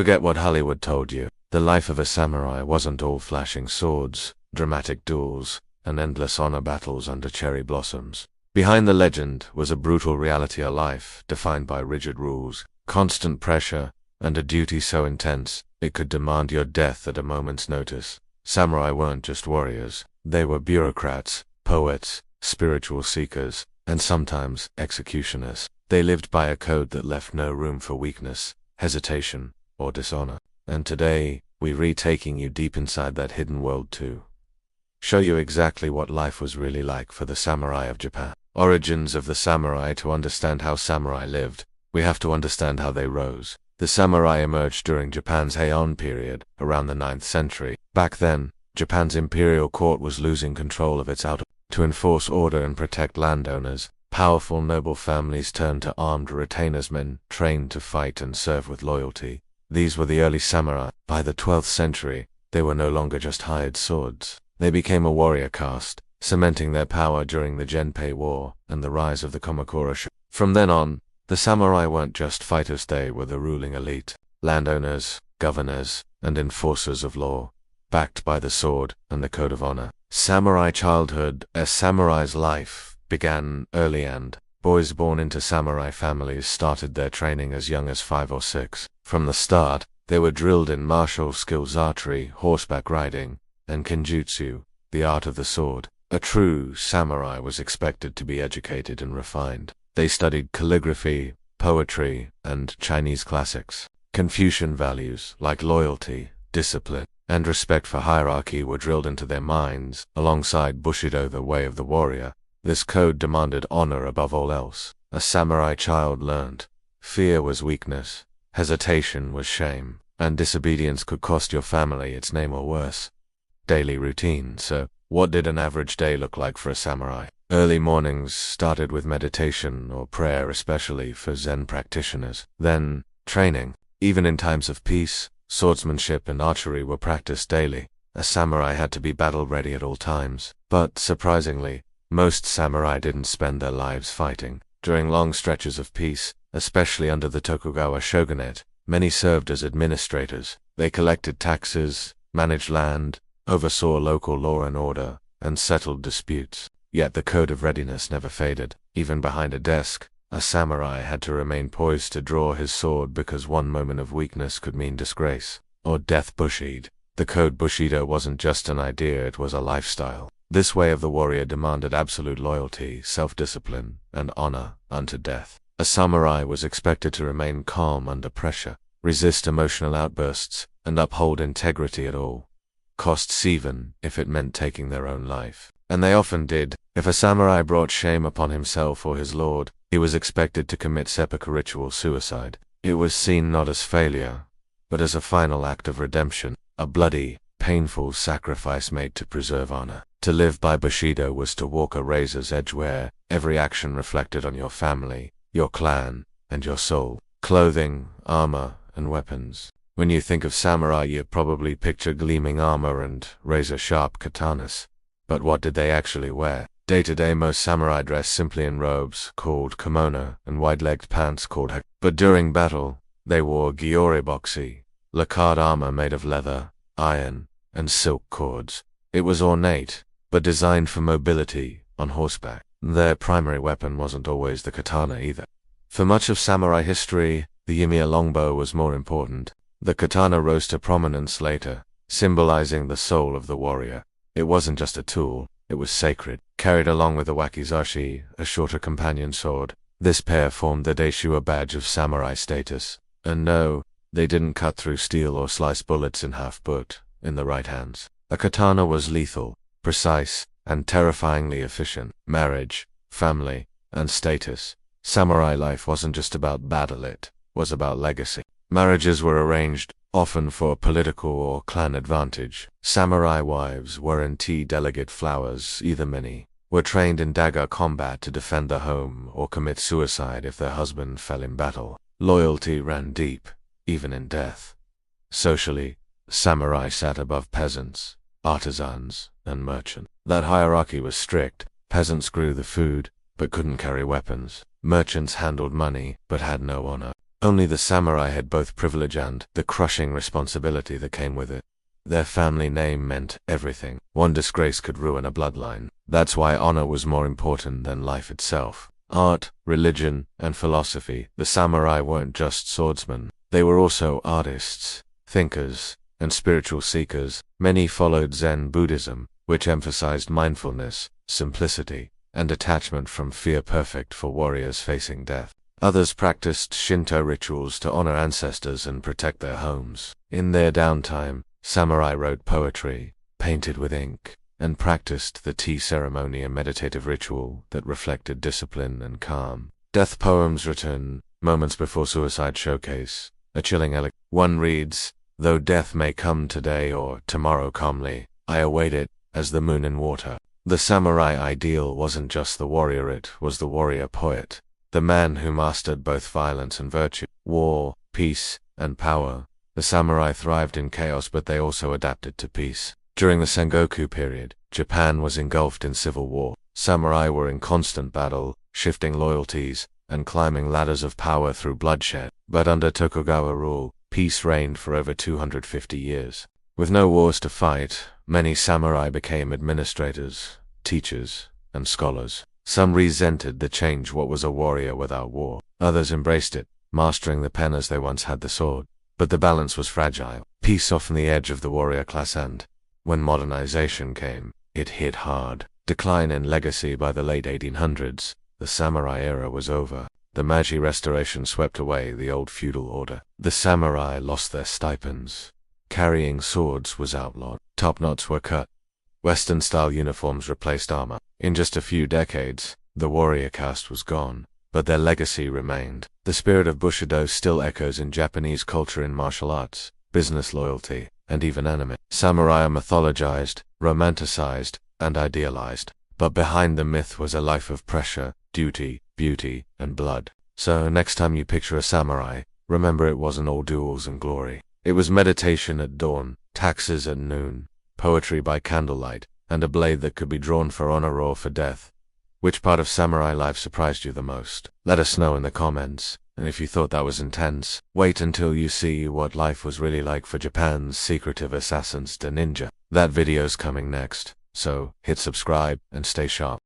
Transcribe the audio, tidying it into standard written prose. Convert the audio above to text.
Forget what Hollywood told you. The life of a samurai wasn't all flashing swords, dramatic duels, and endless honor battles under cherry blossoms. Behind the legend was a brutal reality of life, defined by rigid rules, constant pressure, and a duty so intense it could demand your death at a moment's notice. Samurai weren't just warriors. They were bureaucrats, poets, spiritual seekers, and sometimes executioners. They lived by a code that left no room for weakness, hesitation, or dishonor. And today, we're retaking you deep inside that hidden world to show you exactly what life was really like for the samurai of Japan. Origins of the samurai. To understand how samurai lived, we have to understand how they rose. The samurai emerged during Japan's Heian period, around the 9th century. Back then, Japan's imperial court was losing control of its outer. To enforce order and protect landowners, powerful noble families turned to armed retainers, men trained to fight and serve with loyalty. These were the early samurai. By the 12th century, they were no longer just hired swords. They became a warrior caste, cementing their power during the Genpei War and the rise of the Kamakura shogun. From then on, the samurai weren't just fighters, they were the ruling elite, landowners, governors, and enforcers of law, backed by the sword and the code of honor. Samurai childhood. A samurai's life began early, and boys born into samurai families started their training as young as 5 or 6. From the start, they were drilled in martial skills, archery, horseback riding, and kenjutsu, the art of the sword. A true samurai was expected to be educated and refined. They studied calligraphy, poetry, and Chinese classics. Confucian values like loyalty, discipline, and respect for hierarchy were drilled into their minds, alongside Bushido, the way of the warrior. This code demanded honor above all else. A samurai child learned fear was weakness, hesitation was shame, and disobedience could cost your family its name or worse. Daily routine. So, what did an average day look like for a samurai? Early mornings started with meditation or prayer, especially for Zen practitioners. Then, training. Even in times of peace, swordsmanship and archery were practiced daily. A samurai had to be battle-ready at all times. But, surprisingly, most samurai didn't spend their lives fighting. During long stretches of peace, especially under the Tokugawa shogunate, many served as administrators. They collected taxes, managed land, oversaw local law and order, and settled disputes. Yet the code of readiness never faded. Even behind a desk, a samurai had to remain poised to draw his sword, because one moment of weakness could mean disgrace or death. The code Bushido wasn't just an idea, it was a lifestyle. This way of the warrior demanded absolute loyalty, self-discipline, and honor unto death. A samurai was expected to remain calm under pressure, resist emotional outbursts, and uphold integrity at all costs, even if it meant taking their own life. And they often did. If a samurai brought shame upon himself or his lord, he was expected to commit seppuku ritual suicide. It was seen not as failure, but as a final act of redemption, a bloody, painful sacrifice made to preserve honor. To live by Bushido was to walk a razor's edge, where every action reflected on your family, your clan, and your soul. Clothing, armor, and weapons. When you think of samurai, you probably picture gleaming armor and razor-sharp katanas. But what did they actually wear? Day to day, most samurai dressed simply in robes, called kimono, and wide-legged pants called hake. But during battle, they wore gyoreboxy, lacquered armor made of leather, iron, and silk cords. It was ornate, but designed for mobility on horseback. Their primary weapon wasn't always the katana either. For much of samurai history, the Yamiya longbow was more important. The katana rose to prominence later, symbolizing the soul of the warrior. It wasn't just a tool, it was sacred. Carried along with the wakizashi, a shorter companion sword, this pair formed the daishu, badge of samurai status. And no, they didn't cut through steel or slice bullets in half, but in the right hands. A katana was lethal, precise, and terrifyingly efficient. Marriage, family, and status. Samurai life wasn't just about battle, it was about legacy. Marriages were arranged, often for political or clan advantage. Samurai wives weren't delicate flowers, either. Many were trained in dagger combat to defend the home or commit suicide if their husband fell in battle. Loyalty ran deep, even in death. Socially, samurai sat above peasants, artisans, and merchants. That hierarchy was strict. Peasants grew the food, but couldn't carry weapons. Merchants handled money, but had no honor. Only the samurai had both privilege and the crushing responsibility that came with it. Their family name meant everything. One disgrace could ruin a bloodline. That's why honor was more important than life itself. Art, religion, and philosophy. The samurai weren't just swordsmen. They were also artists, thinkers, and spiritual seekers. Many followed Zen Buddhism, which emphasized mindfulness, simplicity, and detachment from fear, perfect for warriors facing death. Others practiced Shinto rituals to honor ancestors and protect their homes. In their downtime, samurai wrote poetry, painted with ink, and practiced the tea ceremony, a meditative ritual that reflected discipline and calm. Death poems written moments before suicide showcase a chilling one reads, "Though death may come today or tomorrow calmly, I await it as the moon in water." The samurai ideal wasn't just the warrior, it was the warrior poet, the man who mastered both violence and virtue, war, peace, and power. The samurai thrived in chaos, but they also adapted to peace. During the Sengoku period, Japan was engulfed in civil war. Samurai were in constant battle, shifting loyalties, and climbing ladders of power through bloodshed. But under Tokugawa rule, peace reigned for over 250 years. With no wars to fight, many samurai became administrators, teachers, and scholars. Some resented the change. What was a warrior without war? Others embraced it, mastering the pen as they once had the sword. But the balance was fragile. Peace softened the edge of the warrior class, and when modernization came, it hit hard. Decline in legacy. By the late 1800s, the samurai era was over. The Meiji Restoration swept away the old feudal order. The samurai lost their stipends. Carrying swords was outlawed. Top knots were cut. Western-style uniforms replaced armor. In just a few decades, the warrior caste was gone, but their legacy remained. The spirit of Bushido still echoes in Japanese culture, in martial arts, business loyalty, and even anime. Samurai are mythologized, romanticized, and idealized. But behind the myth was a life of pressure, duty, beauty, and blood. So next time you picture a samurai, remember it wasn't all duels and glory. It was meditation at dawn, taxes at noon, poetry by candlelight, and a blade that could be drawn for honor or for death. Which part of samurai life surprised you the most? Let us know in the comments. And if you thought that was intense, wait until you see what life was really like for Japan's secretive assassins, the ninja. That video's coming next, so hit subscribe and stay sharp.